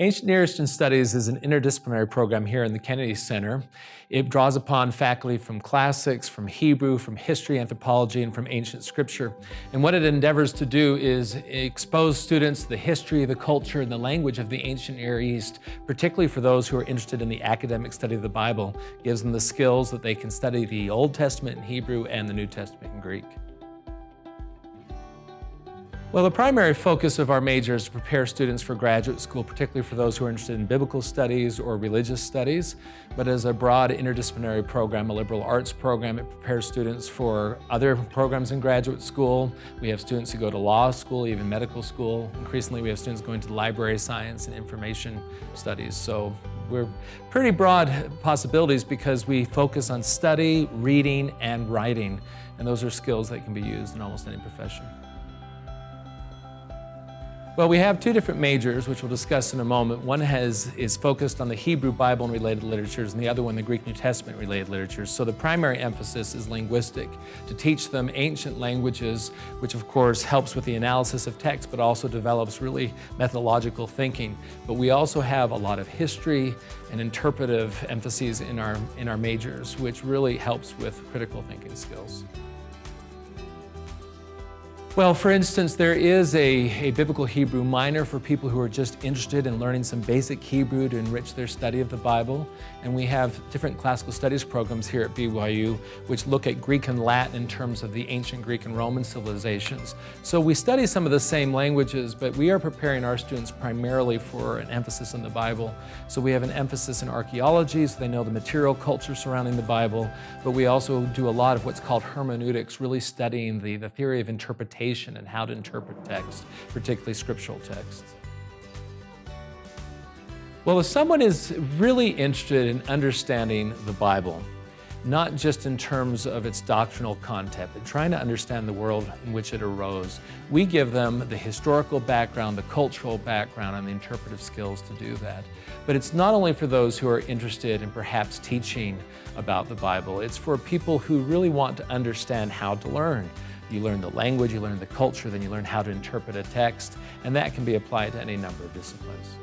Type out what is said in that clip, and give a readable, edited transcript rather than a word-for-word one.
Ancient Near Eastern Studies is an interdisciplinary program here in the Kennedy Center. It draws upon faculty from classics, from Hebrew, from history, anthropology, and from ancient scripture. And what it endeavors to do is expose students to the history, the culture, and the language of the ancient Near East, particularly for those who are interested in the academic study of the Bible. It gives them the skills that they can study the Old Testament in Hebrew and the New Testament in Greek. Well, the primary focus of our major is to prepare students for graduate school, particularly for those who are interested in biblical studies or religious studies. But as a broad interdisciplinary program, a liberal arts program, it prepares students for other programs in graduate school. We have students who go to law school, even medical school. Increasingly, we have students going to library science and information studies. So we're pretty broad possibilities because we focus on study, reading, and writing. And those are skills that can be used in almost any profession. Well, we have two different majors, which we'll discuss in a moment. One is focused on the Hebrew Bible and related literatures, and the other one, the Greek New Testament related literatures. So the primary emphasis is linguistic, to teach them ancient languages, which of course helps with the analysis of text, but also develops really methodological thinking. But we also have a lot of history and interpretive emphases in our majors, which really helps with critical thinking skills. Well, for instance, there is a biblical Hebrew minor for people who are just interested in learning some basic Hebrew to enrich their study of the Bible. And we have different classical studies programs here at BYU which look at Greek and Latin in terms of the ancient Greek and Roman civilizations. So we study some of the same languages, but we are preparing our students primarily for an emphasis on the Bible. So we have an emphasis in archaeology, so they know the material culture surrounding the Bible, but we also do a lot of what's called hermeneutics, really studying the theory of interpretation and how to interpret text, particularly scriptural texts. Well, if someone is really interested in understanding the Bible, not just in terms of its doctrinal content, but trying to understand the world in which it arose, we give them the historical background, the cultural background, and the interpretive skills to do that. But it's not only for those who are interested in perhaps teaching about the Bible, it's for people who really want to understand how to learn. You learn the language, you learn the culture, then you learn how to interpret a text, and that can be applied to any number of disciplines.